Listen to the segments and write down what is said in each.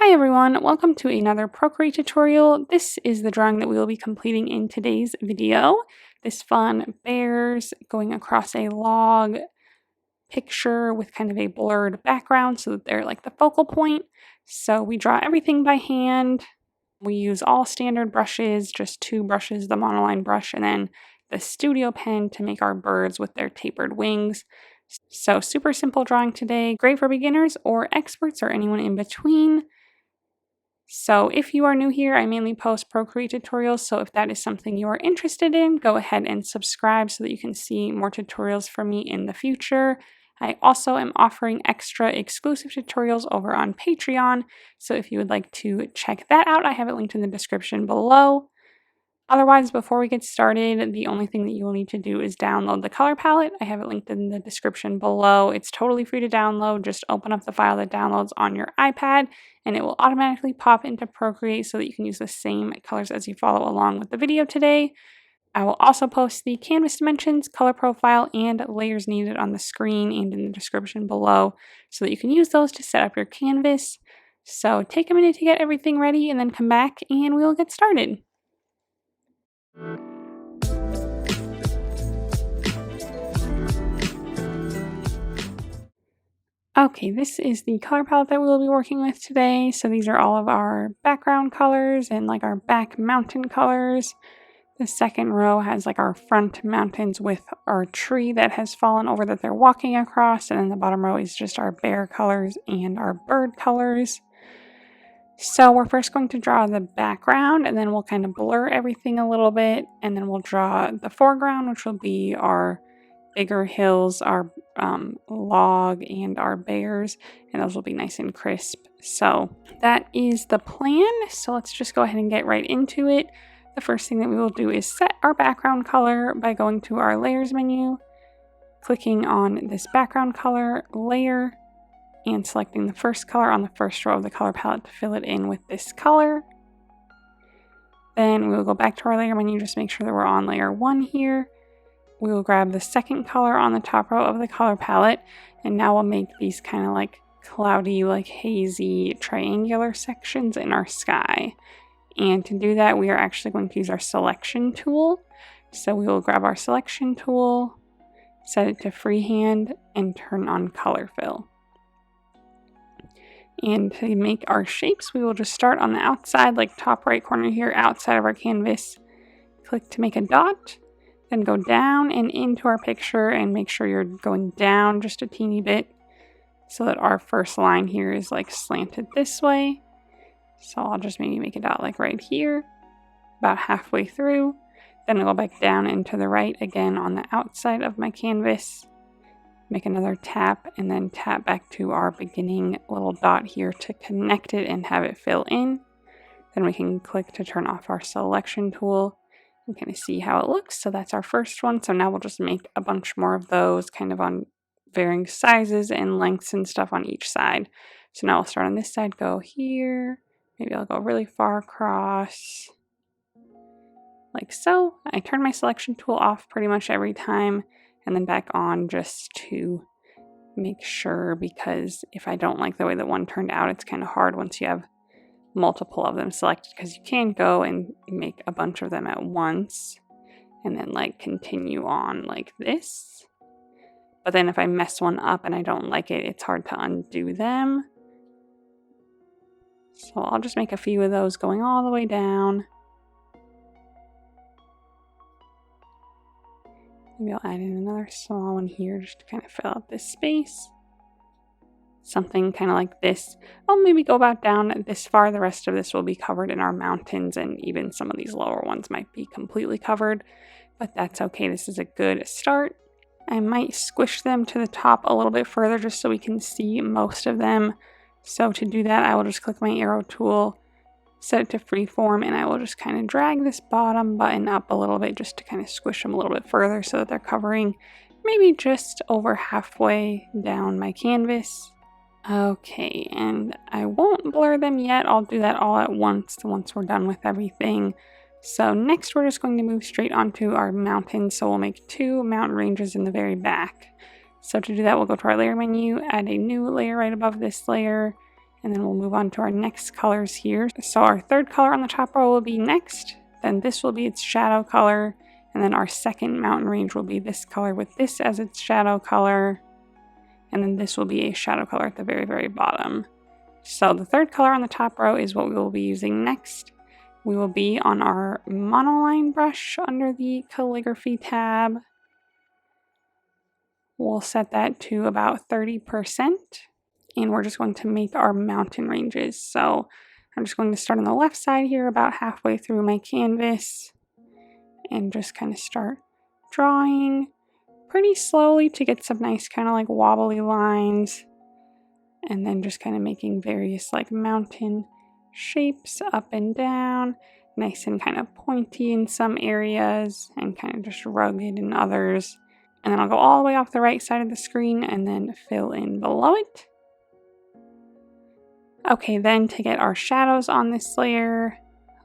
Hi everyone, welcome to another Procreate tutorial. This is the drawing that we will be completing in today's video. This fun bears going across a log picture with kind of a blurred background so that they're like the focal point. So we draw everything by hand. We use all standard brushes, just two brushes, the monoline brush and then the studio pen to make our birds with their tapered wings. So super simple drawing today, great for beginners or experts or anyone in between. So if you are new here, I mainly post Procreate tutorials, so if that is something you are interested in, go ahead and subscribe so that you can see more tutorials from me in the future. I also am offering extra exclusive tutorials over on Patreon, so if you would like to check that out, I have it linked in the description below. Otherwise, before we get started, the only thing that you will need to do is download the color palette. I have it linked in the description below. It's totally free to download. Just open up the file that downloads on your iPad and it will automatically pop into Procreate so that you can use the same colors as you follow along with the video today. I will also post the canvas dimensions, color profile, and layers needed on the screen and in the description below so that you can use those to set up your canvas. So take a minute to get everything ready and then come back and we will get started. Okay, this is the color palette that we will be working with today. So these are all of our background colors and like our back mountain colors. The second row has like our front mountains with our tree that has fallen over that they're walking across. And then the bottom row is just our bear colors and our bird colors. So we're first going to draw the background and then we'll kind of blur everything a little bit. And then we'll draw the foreground, which will be our bigger hills, our log, and our bears, and those will be nice and crisp. So that is the plan. So let's just go ahead and get right into it. The first thing that we will do is set our background color by going to our layers menu, clicking on this background color layer, and selecting the first color on the first row of the color palette to fill it in with this color. Then we will go back to our layer menu, just make sure that we're on layer 1 here. We will grab the second color on the top row of the color palette, and now we'll make these kind of like cloudy, like hazy, triangular sections in our sky. And to do that, we are actually going to use our selection tool. So we will grab our selection tool, set it to freehand, and turn on color fill. And to make our shapes, we will just start on the outside, like top right corner here, outside of our canvas. Click to make a dot. Then go down and into our picture and make sure you're going down just a teeny bit so that our first line here is like slanted this way. So I'll just maybe make a dot like right here, about halfway through. Then I'll go back down and to the right again on the outside of my canvas. Make another tap and then tap back to our beginning little dot here to connect it and have it fill in. Then we can click to turn off our selection tool. Kind of see how it looks. So that's our first one. So now we'll just make a bunch more of those kind of on varying sizes and lengths and stuff on each side. So now I'll start on this side, go here. Maybe I'll go really far across like so. I turn my selection tool off pretty much every time and then back on just to make sure, because if I don't like the way that one turned out, it's kind of hard once you have multiple of them selected, because you can go and make a bunch of them at once and then like continue on like this. But then if I mess one up and I don't like it, it's hard to undo them. So I'll just make a few of those going all the way down. Maybe I'll add in another small one here just to kind of fill out this space. Something kind of like this. I'll maybe go about down this far. The rest of this will be covered in our mountains, and even some of these lower ones might be completely covered, but that's okay. This is a good start. I might squish them to the top a little bit further just so we can see most of them. So to do that, I will just click my arrow tool, set it to freeform, and I will just kind of drag this bottom button up a little bit just to kind of squish them a little bit further so that they're covering maybe just over halfway down my canvas. Okay, and I won't blur them yet. I'll do that all at once we're done with everything. So next we're just going to move straight onto our mountains. So we'll make 2 mountain ranges in the very back. So to do that, we'll go to our layer menu, add a new layer right above this layer, And then we'll move on to our next colors here. So our third color on the top row will be next. Then this will be its shadow color. And then our second mountain range will be this color with this as its shadow color. And then this will be a shadow color at the very, very bottom. So the third color on the top row is what we will be using next. We will be on our monoline brush under the calligraphy tab. We'll set that to about 30%. And we're just going to make our mountain ranges. So I'm just going to start on the left side here about halfway through my canvas and just kind of start drawing pretty slowly to get some nice kind of like wobbly lines, and then just kind of making various like mountain shapes up and down, nice and kind of pointy in some areas and kind of just rugged in others. And then I'll go all the way off the right side of the screen and then fill in below it. Okay, then to get our shadows on this layer,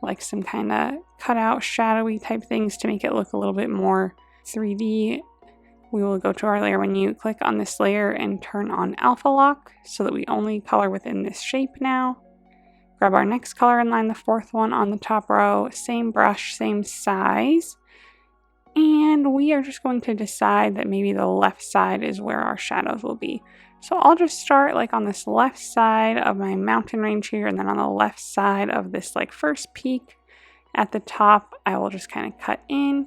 like some kind of cutout shadowy type things to make it look a little bit more 3D, we will go to our layer menu, click on this layer and turn on alpha lock so that we only color within this shape now. Grab our next color and line the fourth one on the top row, same brush, same size. And we are just going to decide that maybe the left side is where our shadows will be. So I'll just start like on this left side of my mountain range here, and then on the left side of this like first peak at the top, I will just kind of cut in,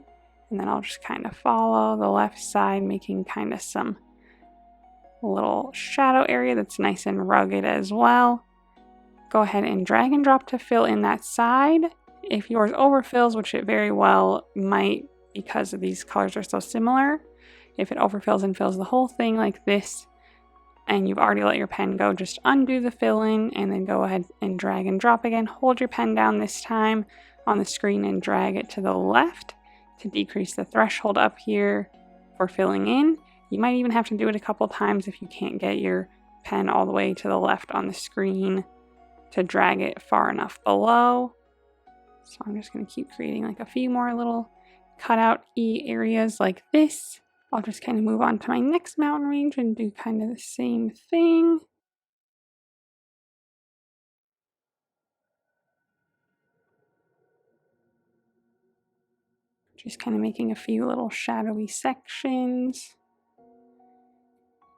and then I'll just kind of follow the left side, making kind of some little shadow area that's nice and rugged as well. Go ahead and drag and drop to fill in that side. If yours overfills, which it very well might because these colors are so similar, if it overfills and fills the whole thing like this, and you've already let your pen go, just undo the fill-in and then go ahead and drag and drop again. Hold your pen down this time on the screen and drag it to the left to decrease the threshold up here for filling in. You might even have to do it a couple times if you can't get your pen all the way to the left on the screen to drag it far enough below. So I'm just going to keep creating like a few more little cutout-y areas like this. I'll just kind of move on to my next mountain range and do kind of the same thing. Just kind of making a few little shadowy sections.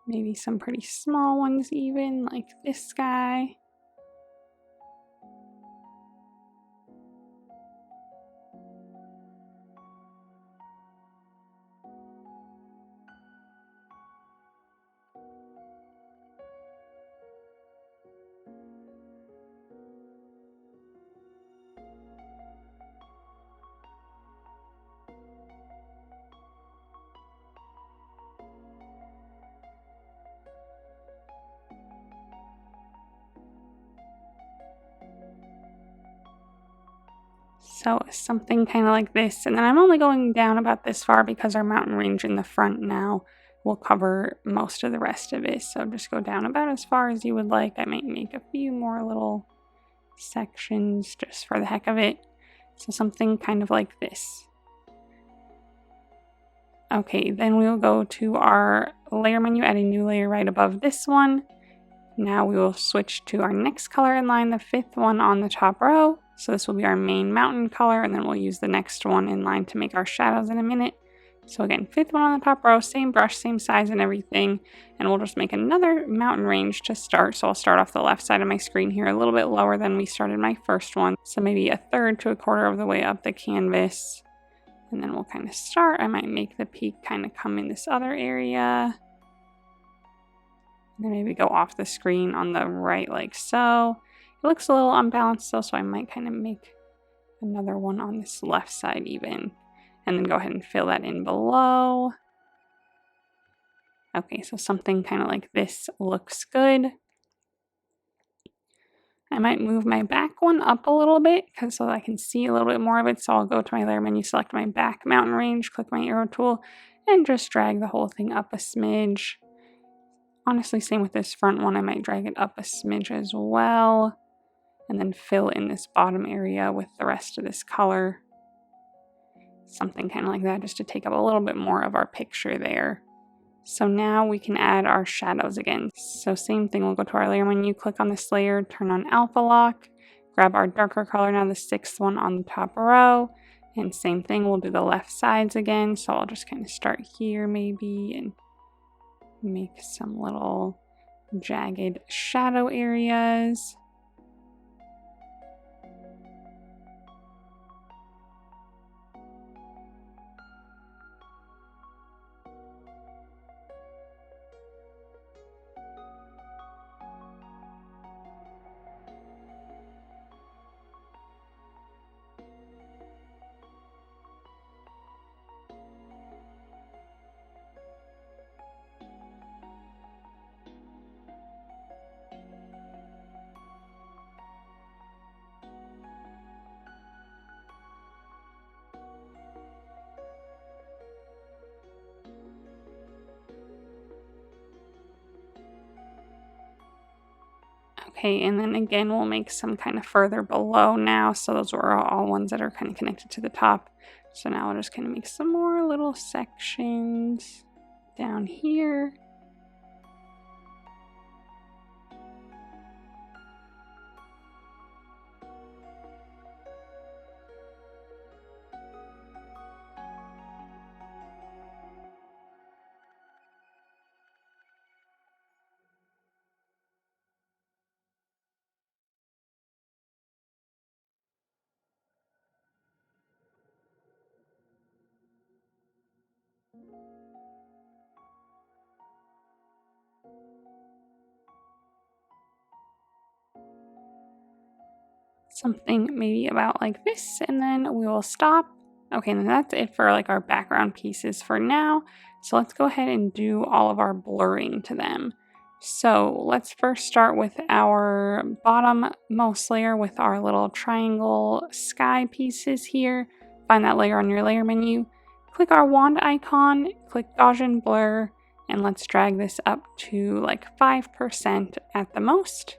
Maybe some pretty small ones even, like this guy. So something kind of like this, and then I'm only going down about this far because our mountain range in the front now will cover most of the rest of it. So just go down about as far as you would like. I might make a few more little sections just for the heck of it. So something kind of like this. Okay, then we'll go to our layer menu, add a new layer right above this one. Now we will switch to our next color and line the fifth one on the top row. So this will be our main mountain color, and then we'll use the next one in line to make our shadows in a minute. So again, fifth one on the top row, same brush, same size and everything. And we'll just make another mountain range to start. So I'll start off the left side of my screen here, a little bit lower than we started my first one. So maybe a third to a quarter of the way up the canvas. And then we'll kind of start. I might make the peak kind of come in this other area. And then maybe go off the screen on the right like so. It looks a little unbalanced though, so I might kind of make another one on this left side even. And then go ahead and fill that in below. Okay, so something kind of like this looks good. I might move my back one up a little bit so I can see a little bit more of it. So I'll go to my layer menu, select my back mountain range, click my arrow tool, and just drag the whole thing up a smidge. Honestly, same with this front one. I might drag it up a smidge as well. And then fill in this bottom area with the rest of this color. Something kind of like that, just to take up a little bit more of our picture there. So now we can add our shadows again. So same thing, we'll go to our layer menu, click on this layer, turn on alpha lock, grab our darker color, now the 6th one on the top row, and same thing, we'll do the left sides again. So I'll just kind of start here maybe and make some little jagged shadow areas. Okay, and then again, we'll make some kind of further below now. So those were all ones that are kind of connected to the top. So now we'll just kind of make some more little sections down here. Something maybe about like this, and then we will stop. Okay, and that's it for like our background pieces for now. So let's go ahead and do all of our blurring to them. So let's first start with our bottommost layer with our little triangle sky pieces here. Find that layer on your layer menu. Click our wand icon, click Gaussian Blur, and let's drag this up to like 5% at the most.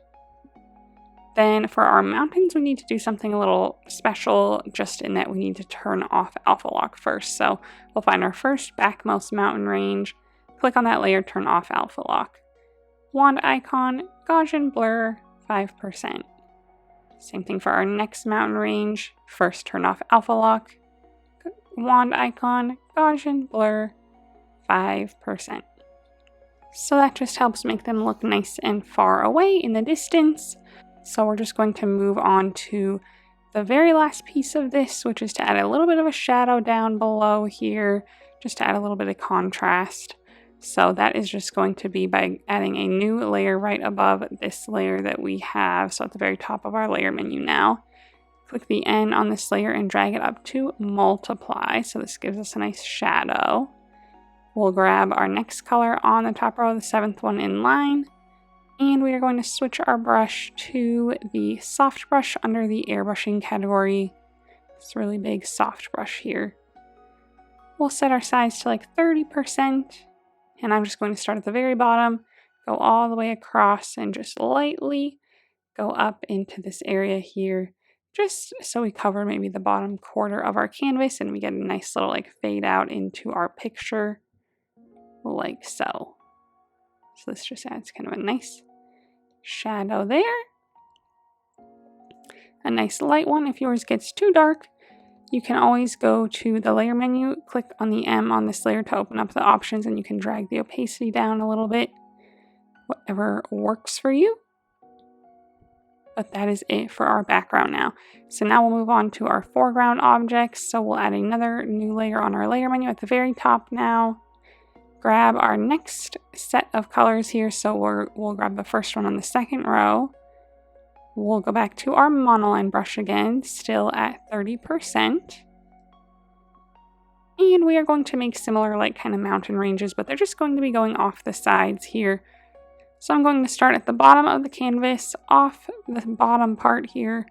Then for our mountains, we need to do something a little special, just in that we need to turn off alpha lock first. So we'll find our first backmost mountain range, click on that layer, turn off alpha lock. Wand icon, Gaussian Blur, 5%. Same thing for our next mountain range, first turn off alpha lock. Wand icon, Gaussian Blur, 5%. So that just helps make them look nice and far away in the distance. So we're just going to move on to the very last piece of this, which is to add a little bit of a shadow down below here, just to add a little bit of contrast. So that is just going to be by adding a new layer right above this layer that we have. So at the very top of our layer menu now, click the N on this layer and drag it up to multiply. So this gives us a nice shadow. We'll grab our next color on the top row, the 7th one in line. And we are going to switch our brush to the soft brush under the airbrushing category. This really big soft brush here. We'll set our size to like 30%. And I'm just going to start at the very bottom, go all the way across, and just lightly go up into this area here. Just so we cover maybe the bottom quarter of our canvas and we get a nice little like fade out into our picture. Like so. So this just adds kind of a nice shadow there. A nice light one. If yours gets too dark, you can always go to the layer menu, click on the M on this layer to open up the options, and you can drag the opacity down a little bit, whatever works for you. But that is it for our background now. So now we'll move on to our foreground objects. So we'll add another new layer on our layer menu at the very top now. Grab our next set of colors here. So we'll grab the first one on the second row. We'll go back to our monoline brush again, still at 30%. And we are going to make similar like kind of mountain ranges, but they're just going to be going off the sides here. So I'm going to start at the bottom of the canvas, off the bottom part here,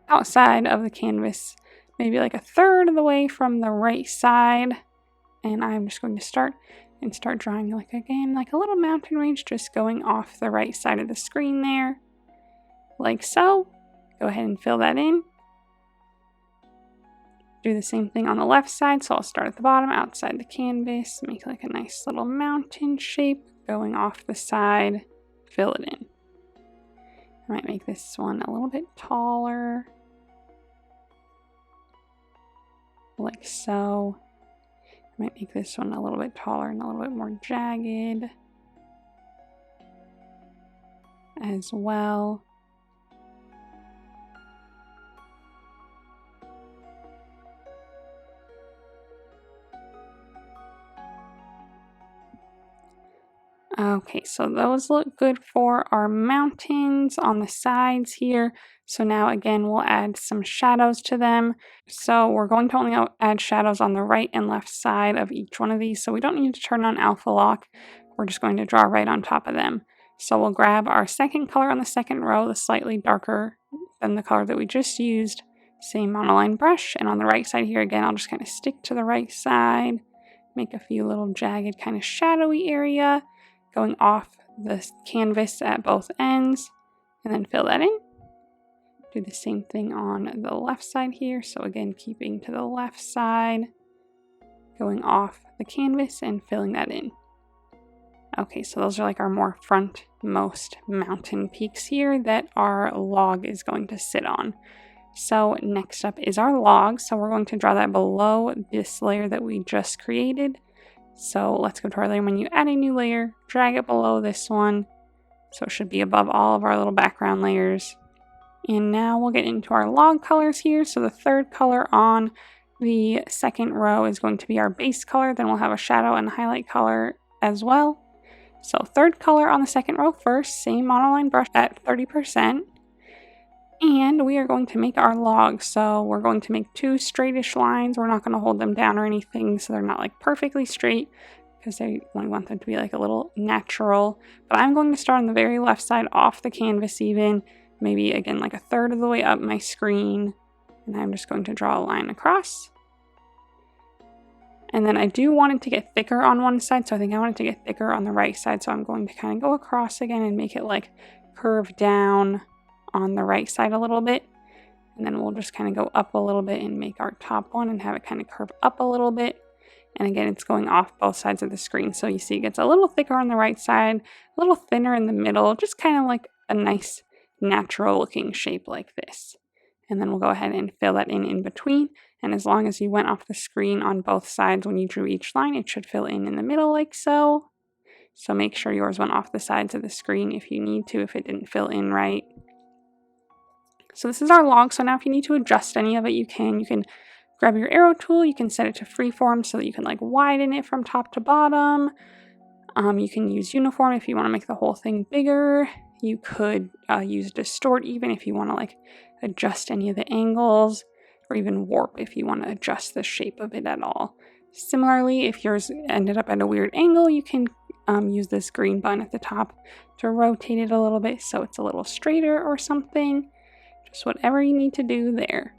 outside of the canvas, maybe like a third of the way from the right side. And I'm just going to start drawing like again, like a little mountain range just going off the right side of the screen there. Like so. Go ahead and fill that in. Do the same thing on the left side, so I'll start at the bottom, outside the canvas, make like a nice little mountain shape going off the side, fill it in. I might make this one a little bit taller, like so. I might make this one a little bit taller and a little bit more jagged as well. Okay, so those look good for our mountains on the sides here. So now again, we'll add some shadows to them. So we're going to only add shadows on the right and left side of each one of these. So we don't need to turn on alpha lock. We're just going to draw right on top of them. So we'll grab our second color on the second row, the slightly darker than the color that we just used. Same monoline brush. And on the right side here, again, I'll just kind of stick to the right side, make a few little jagged kind of shadowy area going off the canvas at both ends, and then fill that in. Do the same thing on the left side here. So again, keeping to the left side, going off the canvas and filling that in. Okay, so those are like our more frontmost mountain peaks here that our log is going to sit on. So next up is our log. So we're going to draw that below this layer that we just created. So let's go to our layer menu, add a new layer, drag it below this one. So it should be above all of our little background layers. And now we'll get into our log colors here. So the third color on the second row is going to be our base color. Then we'll have a shadow and highlight color as well. So third color on the second row first, same monoline brush at 30%. And we are going to make our log. So we're going to make two straightish lines. We're not going to hold them down or anything, so they're not like perfectly straight, because we want them to be like a little natural. But I'm going to start on the very left side off the canvas even, maybe again like a third of the way up my screen. And I'm just going to draw a line across. And then I do want it to get thicker on one side, so I think I want it to get thicker on the right side. So I'm going to kind of go across again and make it like curve down on the right side a little bit, and then we'll just kind of go up a little bit and make our top one and have it kind of curve up a little bit. And again, it's going off both sides of the screen, so you see it gets a little thicker on the right side, a little thinner in the middle, just kind of like a nice natural looking shape like this. And then we'll go ahead and fill that in between, and as long as you went off the screen on both sides when you drew each line, it should fill in the middle like so. So make sure yours went off the sides of the screen if you need to, if it didn't fill in right. So this is our log. So now if you need to adjust any of it, you can. You can grab your arrow tool, you can set it to freeform so that you can like widen it from top to bottom. You can use uniform if you want to make the whole thing bigger. You could use distort even if you want to like adjust any of the angles, or even warp if you want to adjust the shape of it at all. Similarly, if yours ended up at a weird angle, you can use this green button at the top to rotate it a little bit so it's a little straighter or something. Just whatever you need to do there.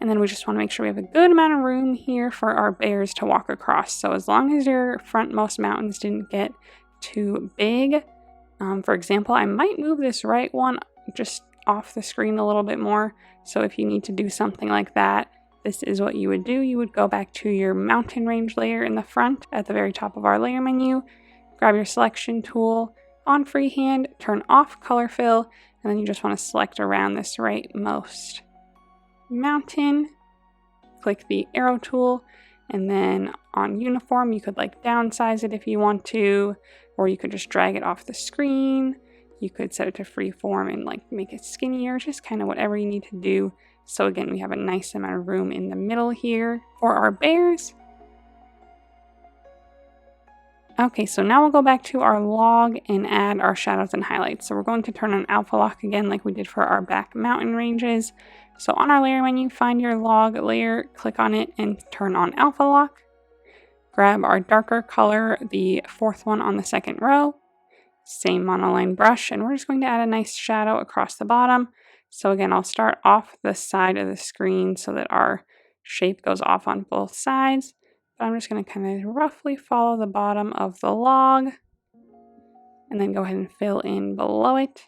And then we just want to make sure we have a good amount of room here for our bears to walk across. So as long as your frontmost mountains didn't get too big, for example, I might move this right one just off the screen a little bit more. So if you need to do something like that, this is what you would do. You would go back to your mountain range layer in the front at the very top of our layer menu, grab your selection tool, on freehand, turn off color fill, and then you just want to select around this rightmost mountain, click the arrow tool, and then on uniform, you could like downsize it if you want to, or you could just drag it off the screen. You could set it to freeform and like make it skinnier, just kind of whatever you need to do. So again, we have a nice amount of room in the middle here for our bears. Okay, so now we'll go back to our log and add our shadows and highlights. So we're going to turn on alpha lock again like we did for our back mountain ranges. So on our layer menu, find your log layer, click on it and turn on alpha lock. Grab our darker color, the fourth one on the second row. Same monoline brush, and we're just going to add a nice shadow across the bottom. So again, I'll start off the side of the screen so that our shape goes off on both sides. I'm just going to kind of roughly follow the bottom of the log and then go ahead and fill in below it.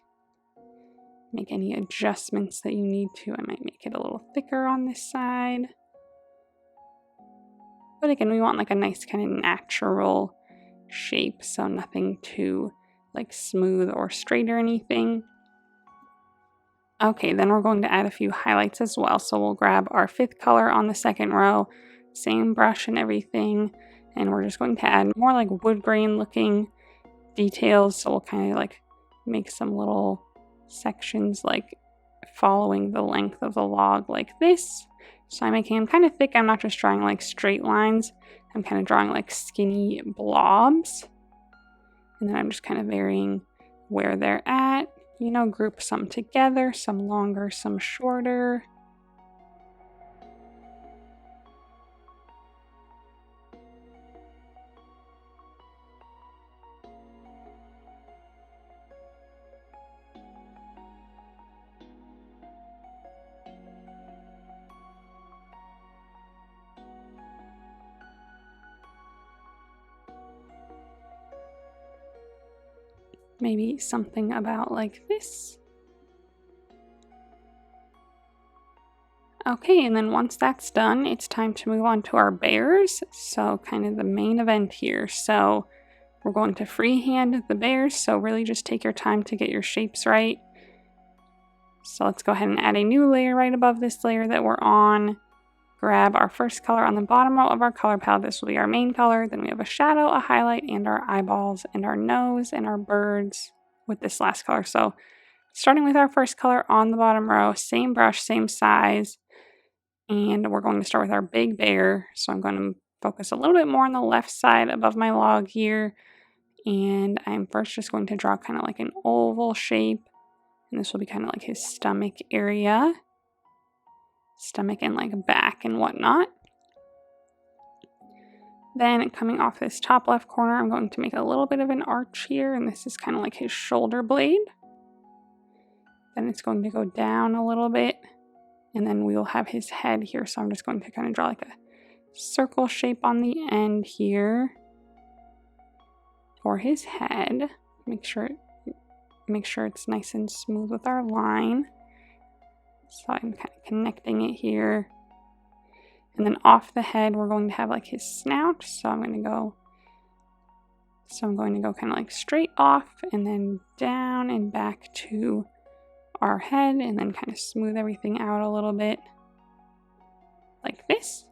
make any adjustments that you need to. I might make it a little thicker on this side. But again, we want like a nice kind of natural shape, so nothing too like smooth or straight or anything. Okay, then we're going to add a few highlights as well. So we'll grab our 5th color on the 2nd row, same brush and everything, and we're just going to add more like wood grain looking details. So we'll kind of like make some little sections like following the length of the log like this. So I'm making them kind of thick. I'm not just drawing like straight lines. I'm kind of drawing like skinny blobs. And then I'm just kind of varying where they're at. You know, group some together, some longer, some shorter. Maybe something about like this. Okay, and then once that's done, it's time to move on to our bears. So kind of the main event here. So we're going to freehand the bears. So really just take your time to get your shapes right. So let's go ahead and add a new layer right above this layer that we're on. Grab our 1st color on the bottom row of our color palette. This will be our main color. Then we have a shadow, a highlight, and our eyeballs, and our nose, and our birds with this last color. So starting with our 1st color on the bottom row, same brush, same size. And we're going to start with our big bear. So I'm going to focus a little bit more on the left side above my log here. And I'm first just going to draw kind of like an oval shape. And this will be kind of like his stomach area. Stomach and like back and whatnot. Then coming off this top left corner, I'm going to make a little bit of an arch here, and this is kind of like his shoulder blade. Then it's going to go down a little bit, and then we'll have his head here. So I'm just going to kind of draw like a circle shape on the end here for his head. Make sure it's nice and smooth with our line. So I'm kind of connecting it here. And then off the head, we're going to have like his snout. So I'm going to go kind of like straight off and then down and back to our head, and then kind of smooth everything out a little bit like this.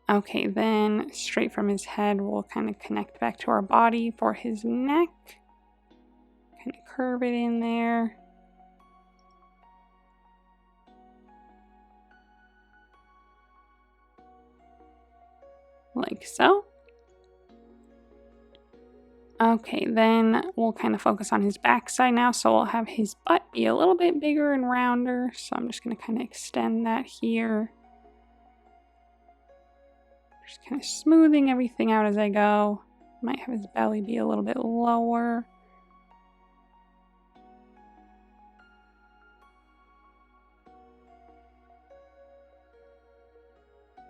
Okay, then straight from his head, we'll kind of connect back to our body for his neck. Kind of curve it in there. Like so. Okay, then we'll kind of focus on his backside now. So we'll have his butt be a little bit bigger and rounder. So I'm just going to kind of extend that here. Just kind of smoothing everything out as I go. Might have his belly be a little bit lower.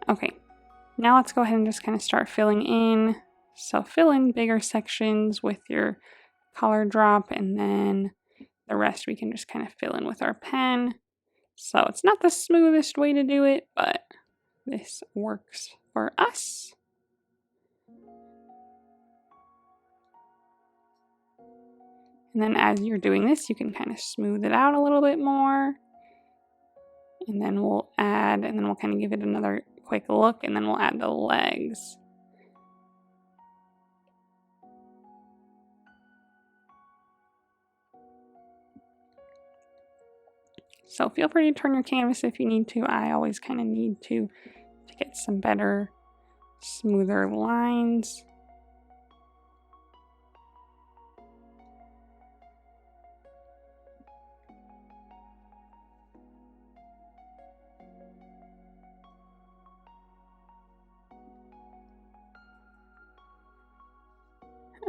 Okay, now let's go ahead and just kind of start filling in. So fill in bigger sections with your color drop, and then the rest we can just kind of fill in with our pen. So it's not the smoothest way to do it, but this works for us. And then as you're doing this, you can kind of smooth it out a little bit more. And then we'll kind of give it another quick look, and then we'll add the legs. So feel free to turn your canvas if you need to. I always kind of need to get some better, smoother lines.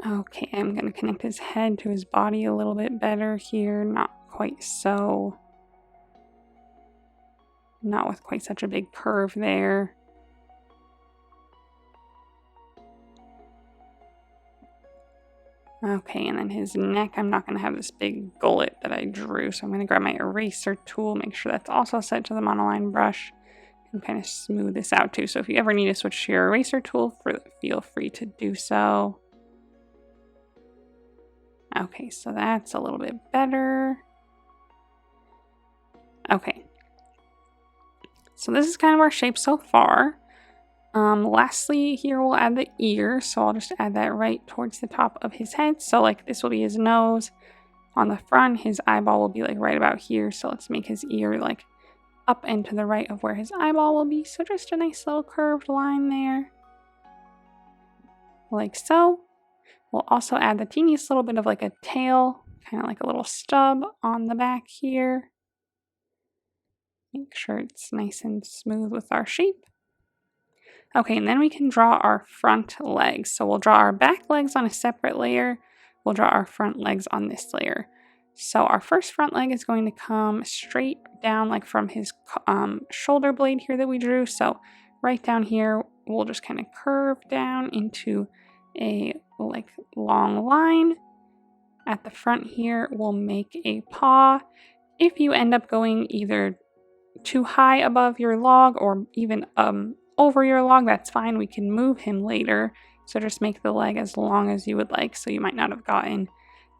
Okay, I'm going to connect his head to his body a little bit better here. Not with quite such a big curve there. Okay, and then his neck, I'm not going to have this big gullet that I drew, so I'm going to grab my eraser tool, make sure that's also set to the monoline brush, and kind of smooth this out too. So if you ever need to switch to your eraser tool, feel free to do so. Okay, so that's a little bit better. Okay, so this is kind of our shape so far. Lastly, here we'll add the ear, so I'll just add that right towards the top of his head. So like this will be his nose. On the front, his eyeball will be like right about here, so let's make his ear like up and to the right of where his eyeball will be. So just a nice little curved line there, like so. We'll also add the teeniest little bit of like a tail, kind of like a little stub on the back here. Make sure it's nice and smooth with our shape. Okay, and then we can draw our front legs. So we'll draw our back legs on a separate layer. We'll draw our front legs on this layer. So our first front leg is going to come straight down like from his shoulder blade here that we drew. So right down here, we'll just kind of curve down into a like long line. At the front here, we'll make a paw. If you end up going either too high above your log or even over your log, that's fine. We can move him later. So just make the leg as long as you would like. So you might not have gotten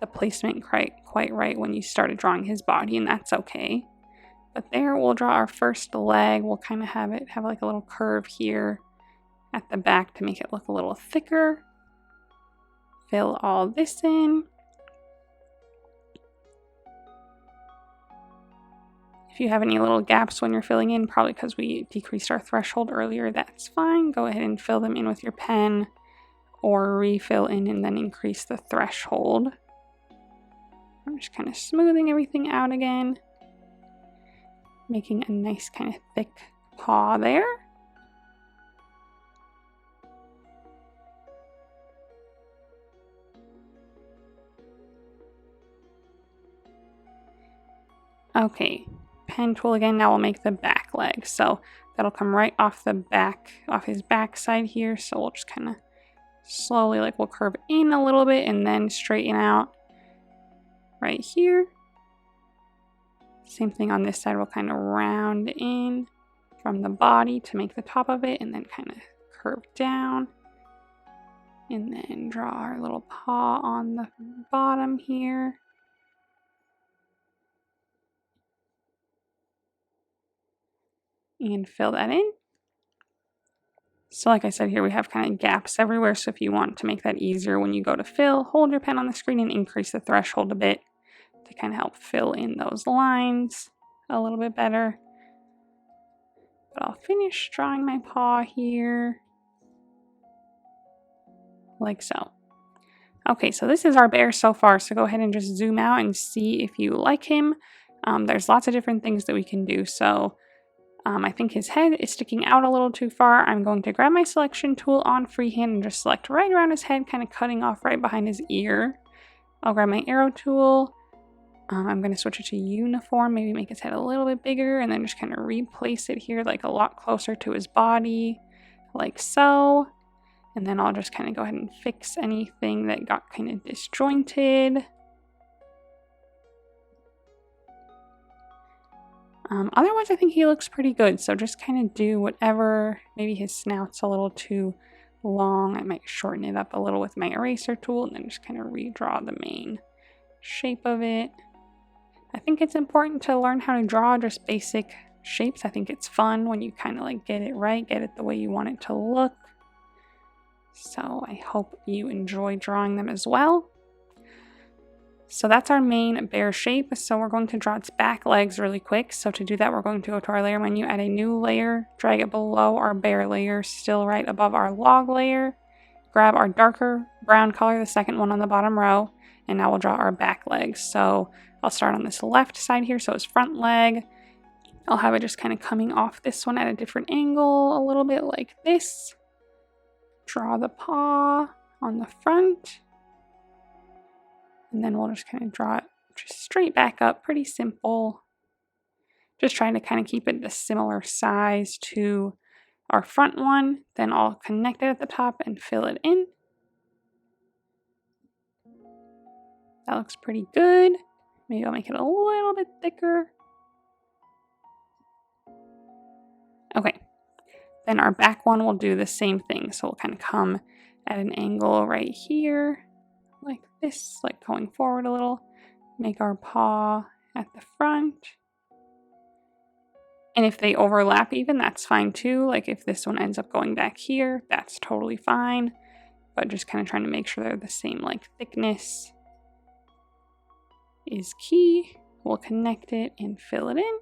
the placement quite right when you started drawing his body, and that's okay. But there we'll draw our first leg. We'll kind of have like a little curve here at the back to make it look a little thicker. Fill all this in. If you have any little gaps when you're filling in, probably because we decreased our threshold earlier, that's fine. Go ahead and fill them in with your pen or refill in and then increase the threshold. I'm just kind of smoothing everything out again, making a nice kind of thick paw there. Okay. Pen tool again. Now we'll make the back leg. So that'll come right off the back, off his back side here. So we'll just kind of slowly, like we'll curve in a little bit and then straighten out right here. Same thing on this side. We'll kind of round in from the body to make the top of it and then kind of curve down. And then draw our little paw on the bottom here. And fill that in. So like I said here, we have kind of gaps everywhere. So if you want to make that easier when you go to fill, hold your pen on the screen and increase the threshold a bit to kind of help fill in those lines a little bit better. But I'll finish drawing my paw here, like so. Okay, so this is our bear so far. So go ahead and just zoom out and see if you like him. There's lots of different things that we can do. So I think his head is sticking out a little too far. I'm going to grab my selection tool on freehand and just select right around his head, kind of cutting off right behind his ear. I'll grab my arrow tool. I'm going to switch it to uniform, maybe make his head a little bit bigger, and then just kind of replace it here like a lot closer to his body, like so. And then I'll just kind of go ahead and fix anything that got kind of disjointed. Otherwise, I think he looks pretty good. So just kind of do whatever. Maybe his snout's a little too long. I might shorten it up a little with my eraser tool and then just kind of redraw the main shape of it. I think it's important to learn how to draw just basic shapes. I think it's fun when you kind of like get it right, get it the way you want it to look. So I hope you enjoy drawing them as well. So that's our main bear shape. So we're going to draw its back legs really quick. So to do that, we're going to go to our layer menu, add a new layer, drag it below our bear layer, still right above our log layer. Grab our darker brown color, the second one on the bottom row, and now we'll draw our back legs. So I'll start on this left side here, so it's front leg. I'll have it just kind of coming off this one at a different angle, a little bit like this. Draw the paw on the front. And then we'll just kind of draw it just straight back up, pretty simple. Just trying to kind of keep it a similar size to our front one. Then I'll connect it at the top and fill it in. That looks pretty good. Maybe I'll make it a little bit thicker. Okay, then our back one will do the same thing. So we'll kind of come at an angle right here, like this, like going forward a little. Make our paw at the front. And if they overlap even, that's fine too. Like if this one ends up going back here, that's totally fine. But just kind of trying to make sure they're the same, like thickness is key. We'll connect it and fill it in.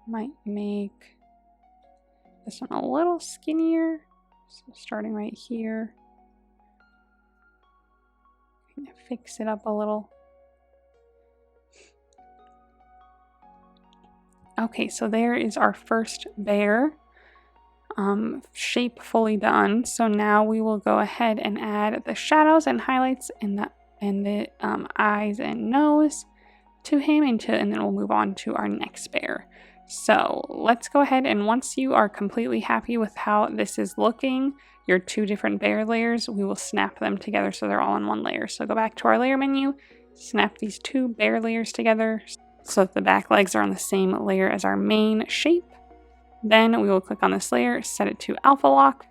Might make this one a little skinnier. So starting right here. Kind of fix it up a little. Okay, so there is our first bear shape fully done. So now we will go ahead and add the shadows and highlights in the eyes and nose to him, and then we'll move on to our next bear. So let's go ahead, and once you are completely happy with how this is looking, your two different bear layers, we will snap them together so they're all in one layer. So go back to our layer menu, snap these two bear layers together so that the back legs are on the same layer as our main shape. Then we will click on this layer, set it to alpha lock.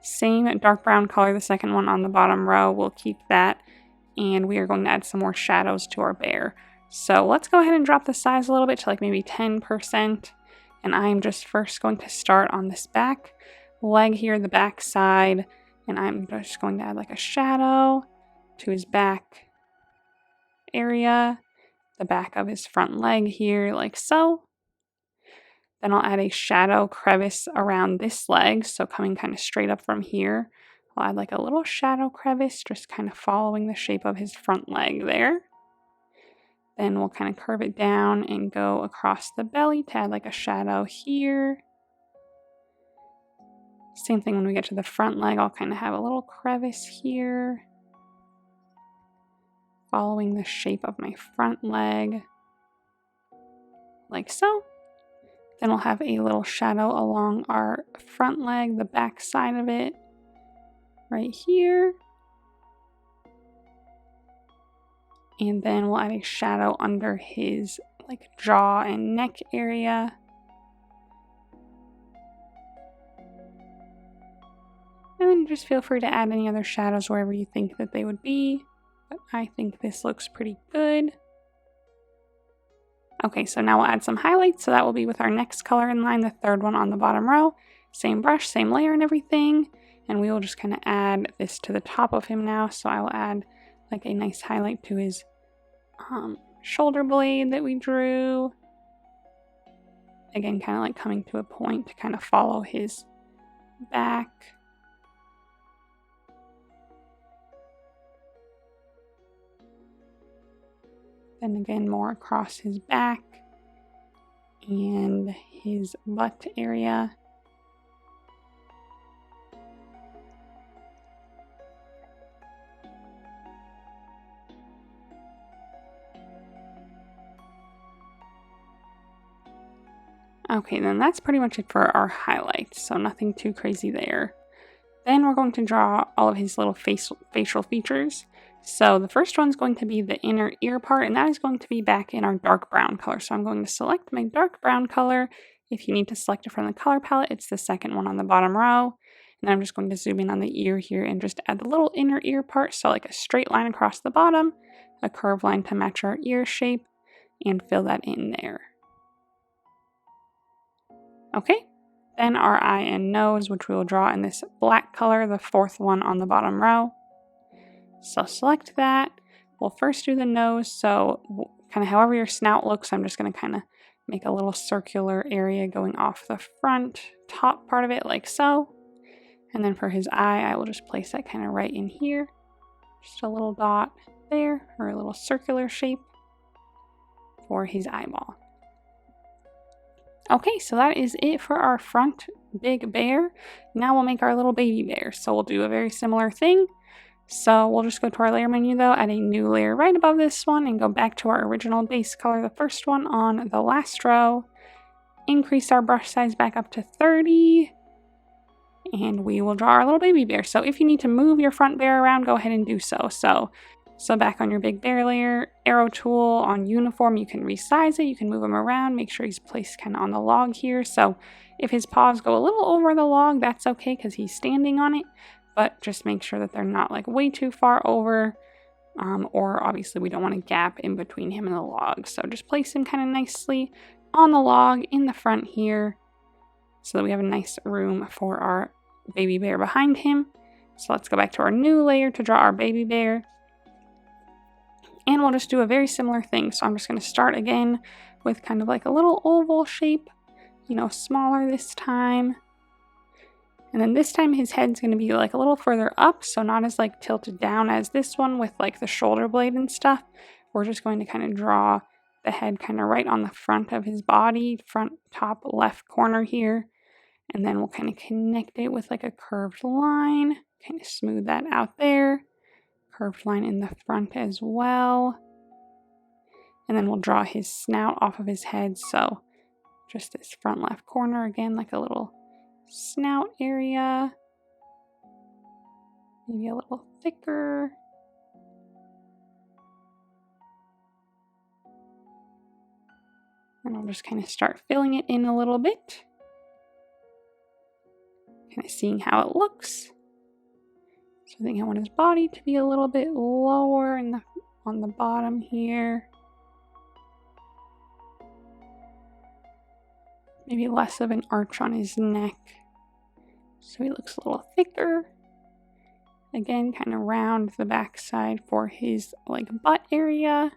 Same dark brown color, the second one on the bottom row, we'll keep that. And we are going to add some more shadows to our bear. So let's go ahead and drop the size a little bit to like maybe 10%. And I'm just first going to start on this back leg here, the back side. And I'm just going to add like a shadow to his back area, the back of his front leg here, like so. Then I'll add a shadow crevice around this leg. So coming kind of straight up from here, I'll add like a little shadow crevice, just kind of following the shape of his front leg there. Then we'll kind of curve it down and go across the belly to add like a shadow here. Same thing when we get to the front leg, I'll kind of have a little crevice here, following the shape of my front leg, like so. Then we'll have a little shadow along our front leg, the back side of it, right here. And then we'll add a shadow under his like jaw and neck area. And then just feel free to add any other shadows wherever you think that they would be. But I think this looks pretty good. Okay, so now we'll add some highlights. So that will be with our next color in line, the third one on the bottom row. Same brush, same layer and everything. And we will just kind of add this to the top of him now. So I will add like a nice highlight to his shoulder blade that we drew. Again, kind of like coming to a point to kind of follow his back. Then again, more across his back and his butt area. Okay, then that's pretty much it for our highlights, so nothing too crazy there. Then we're going to draw all of his little facial features. So the first one's going to be the inner ear part, and that is going to be back in our dark brown color. So I'm going to select my dark brown color. If you need to select it from the color palette, it's the second one on the bottom row. And then I'm just going to zoom in on the ear here and just add the little inner ear part. So like a straight line across the bottom, a curved line to match our ear shape, and fill that in there. Okay, then our eye and nose, which we will draw in this black color, the fourth one on the bottom row. So select that. We'll first do the nose, so kind of however your snout looks, I'm just going to kind of make a little circular area going off the front top part of it, like so. And then for his eye, I will just place that kind of right in here. Just a little dot there, or a little circular shape for his eyeball. Okay, so that is it for our front big bear. Now we'll make our little baby bear. So we'll do a very similar thing. So we'll just go to our layer menu though, add a new layer right above this one, and go back to our original base color, the first one on the last row. Increase our brush size back up to 30. and we will draw our little baby bear. So if you need to move your front bear around, go ahead and do so. So back on your big bear layer, arrow tool on uniform, you can resize it, you can move him around, make sure he's placed kind of on the log here. So if his paws go a little over the log, that's okay because he's standing on it, but just make sure that they're not like way too far over, or obviously we don't want a gap in between him and the log. So just place him kind of nicely on the log in the front here so that we have a nice room for our baby bear behind him. So let's go back to our new layer to draw our baby bear. And we'll just do a very similar thing. So I'm just going to start again with kind of like a little oval shape, you know, smaller this time. And then this time his head's going to be like a little further up, so not as like tilted down as this one with like the shoulder blade and stuff. We're just going to kind of draw the head kind of right on the front of his body, front top left corner here. And then we'll kind of connect it with like a curved line, kind of smooth that out there. Curved line in the front as well. And then we'll draw his snout off of his head. So just this front left corner again, like a little snout area. Maybe a little thicker. And I'll just kind of start filling it in a little bit. Kind of seeing how it looks. So I think I want his body to be a little bit lower on the bottom here. Maybe less of an arch on his neck. So he looks a little thicker. Again, kind of round the backside for his like butt area.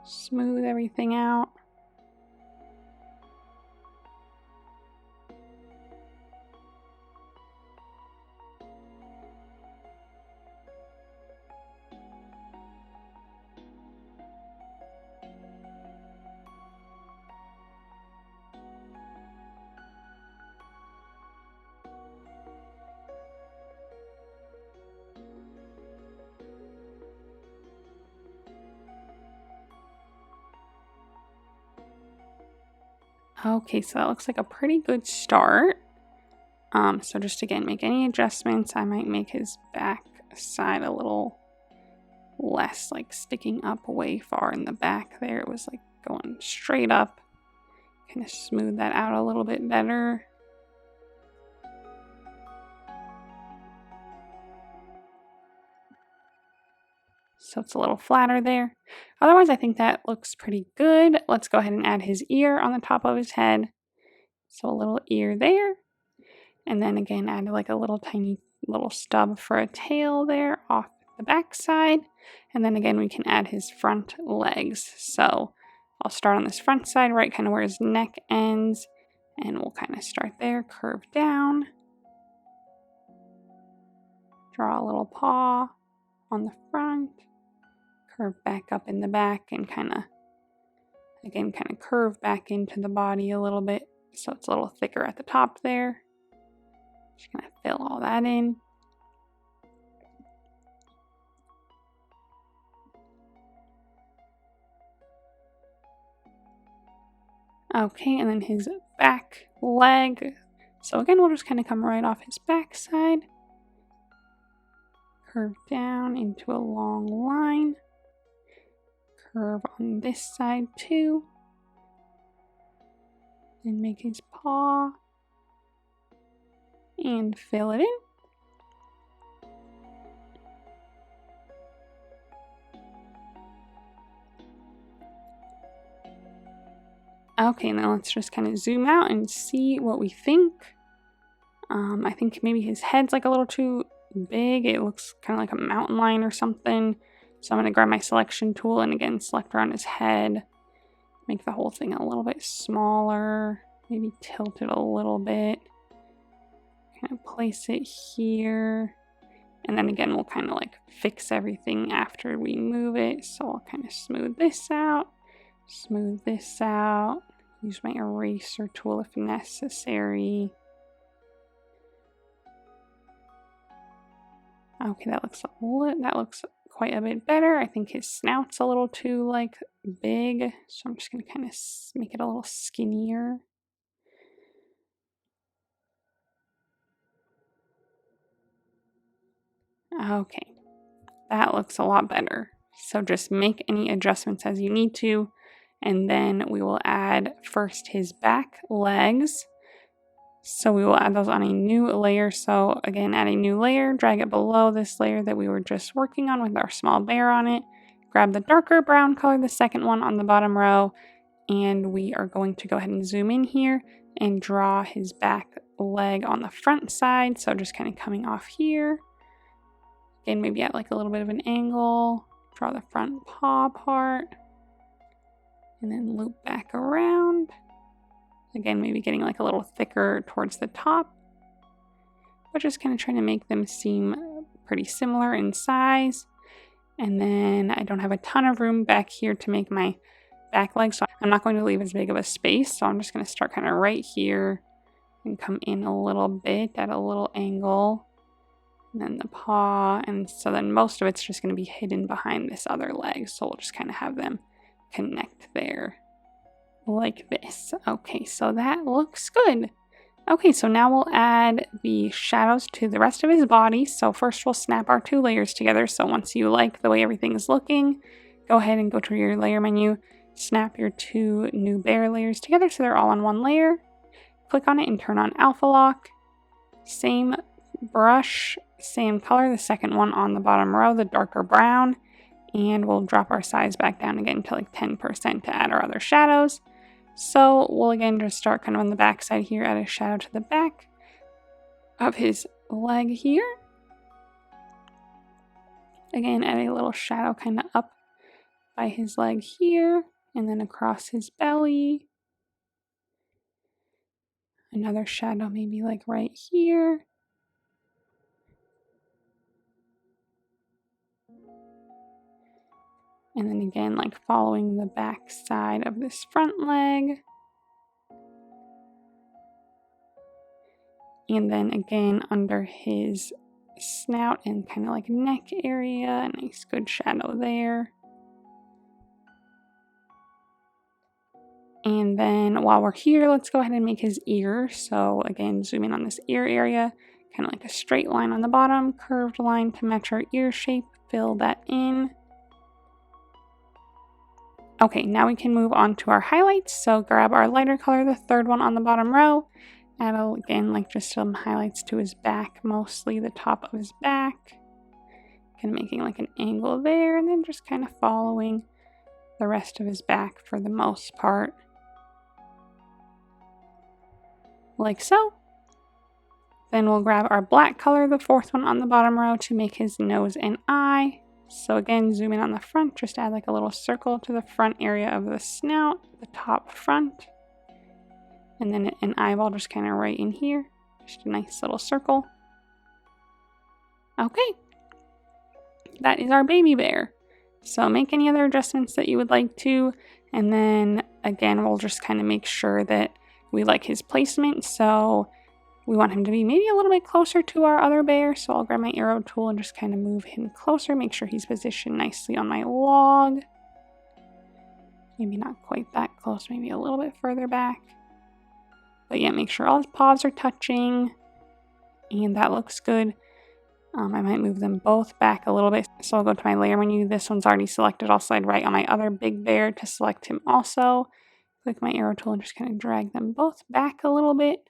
Smooth everything out. Okay, so that looks like a pretty good start. So just again, make any adjustments. I might make his back side a little less like sticking up way far in the back there. It was like going straight up. Kind of smooth that out a little bit better. So it's a little flatter there. Otherwise, I think that looks pretty good. Let's go ahead and add his ear on the top of his head. So a little ear there. And then again, add like a little tiny little stub for a tail there off the back side. And then again, we can add his front legs. So I'll start on this front side, right kind of where his neck ends. And we'll kind of start there, curve down. Draw a little paw on the front. Curve back up in the back and kind of curve back into the body a little bit so it's a little thicker at the top there. Just gonna fill all that in. Okay, and then his back leg. So again, we'll just kind of come right off his back side. Curve down into a long line. Curve on this side too. And make his paw. And fill it in. Okay, now let's just kind of zoom out and see what we think. I think maybe his head's like a little too big. It looks kind of like a mountain lion or something. So I'm going to grab my selection tool and again select around his head. Make the whole thing a little bit smaller. Maybe tilt it a little bit. Kind of place it here. And then again, we'll kind of like fix everything after we move it. So I'll kind of smooth this out. Smooth this out. Use my eraser tool if necessary. Okay, that looks quite a bit better. I think his snout's a little too like big, so I'm just going to kind of make it a little skinnier. Okay, that looks a lot better. So just make any adjustments as you need to, and then we will add first his back legs. So we will add those on a new layer. So again, add a new layer, drag it below this layer that we were just working on with our small bear on it. Grab the darker brown color, the second one on the bottom row, and we are going to go ahead and zoom in here and draw his back leg on the front side. So just kind of coming off here. Again, maybe at like a little bit of an angle. Draw the front paw part. And then loop back around. Again, maybe getting like a little thicker towards the top. But just kind of trying to make them seem pretty similar in size. And then I don't have a ton of room back here to make my back leg, so I'm not going to leave as big of a space. So I'm just going to start kind of right here and come in a little bit at a little angle. And then the paw, and so then most of it's just going to be hidden behind this other leg. So we'll just kind of have them connect there like this. Okay, so that looks good. Okay, so now we'll add the shadows to the rest of his body. So first we'll snap our two layers together. So once you like the way everything is looking, go ahead and go to your layer menu, snap your two new bear layers together so they're all on one layer. Click on it and turn on alpha lock. Same brush, same color, the second one on the bottom row, the darker brown, and we'll drop our size back down again to like 10% to add our other shadows. So we'll again just start kind of on the back side here, add a shadow to the back of his leg here. Again, add a little shadow kind of up by his leg here, and then across his belly. Another shadow maybe like right here. And then again, like following the back side of this front leg. And then again, under his snout and kind of like neck area, a nice good shadow there. And then while we're here, let's go ahead and make his ear. So again, zoom in on this ear area, kind of like a straight line on the bottom, curved line to match our ear shape, fill that in. Okay, now we can move on to our highlights. So grab our lighter color, the third one on the bottom row. Add again like just some highlights to his back, mostly the top of his back. Kind of making like an angle there, and then just kind of following the rest of his back for the most part. Like so. Then we'll grab our black color, the fourth one on the bottom row, to make his nose and eye. So again, zoom in on the front, just add like a little circle to the front area of the snout, the top front. And then an eyeball just kind of right in here. Just a nice little circle. Okay. That is our baby bear. So make any other adjustments that you would like to. And then again, we'll just kind of make sure that we like his placement. So we want him to be maybe a little bit closer to our other bear. So I'll grab my arrow tool and just kind of move him closer. Make sure he's positioned nicely on my log. Maybe not quite that close, maybe a little bit further back. But yeah, make sure all his paws are touching. And that looks good. I might move them both back a little bit. So I'll go to my layer menu. This one's already selected. I'll slide right on my other big bear to select him also. Click my arrow tool and just kind of drag them both back a little bit.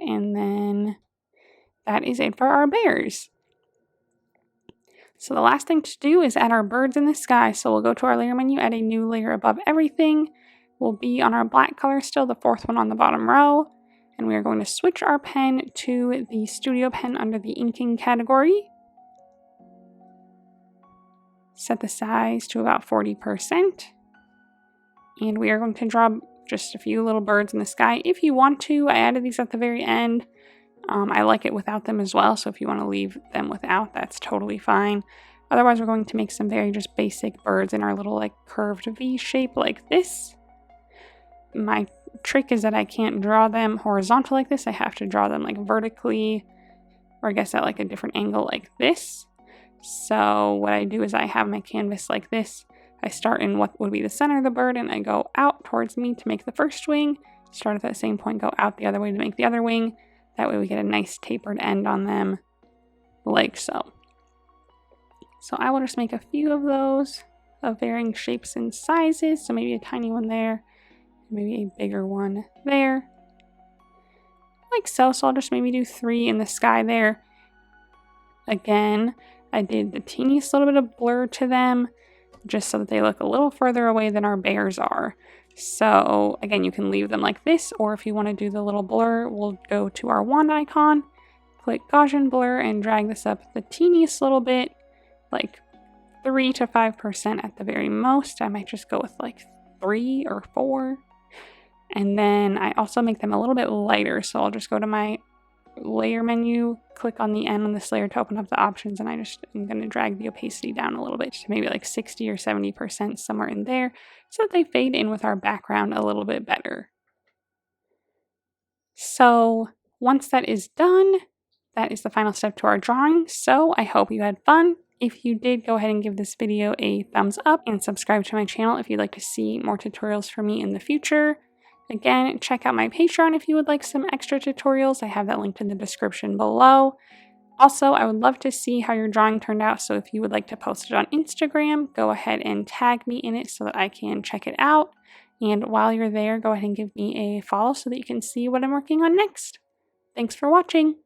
And then that is it for our bears. So the last thing to do is add our birds in the sky. So we'll go to our layer menu, add a new layer above everything. We'll be on our black color still, the fourth one on the bottom row. And we are going to switch our pen to the studio pen under the inking category. Set the size to about 40%. And we are going to draw just a few little birds in the sky. If you want to, I added these at the very end. I like it without them as well, so if you want to leave them without, that's totally fine. Otherwise, we're going to make some very just basic birds in our little like curved V shape like this. My trick is that I can't draw them horizontal like this. I have to draw them like vertically, or I guess at like a different angle like this. So what I do is I have my canvas like this. I start in what would be the center of the bird and I go out towards me to make the first wing. Start at that same point, go out the other way to make the other wing. That way we get a nice tapered end on them, like so. So I will just make a few of those of varying shapes and sizes. So maybe a tiny one there, maybe a bigger one there, like so. So I'll just maybe do 3 in the sky there. Again, I did the teeniest little bit of blur to them, just so that they look a little further away than our bears are. So again, you can leave them like this, or if you want to do the little blur, we'll go to our wand icon, click Gaussian Blur, and drag this up the teeniest little bit, like 3 to 5% at the very most. I might just go with like 3 or 4. And then I also make them a little bit lighter, so I'll just go to my layer menu, click on the end on this layer to open up the options, and I'm going to drag the opacity down a little bit to maybe like 60 or 70%, somewhere in there, so that they fade in with our background a little bit better. So once that is done, that is the final step to our drawing. So I hope you had fun. If you did, go ahead and give this video a thumbs up and subscribe to my channel if you'd like to see more tutorials from me in the future. Again, check out my Patreon if you would like some extra tutorials. I have that linked in the description below. Also, I would love to see how your drawing turned out, so if you would like to post it on Instagram, go ahead and tag me in it so that I can check it out. And while you're there, go ahead and give me a follow so that you can see what I'm working on next. Thanks for watching!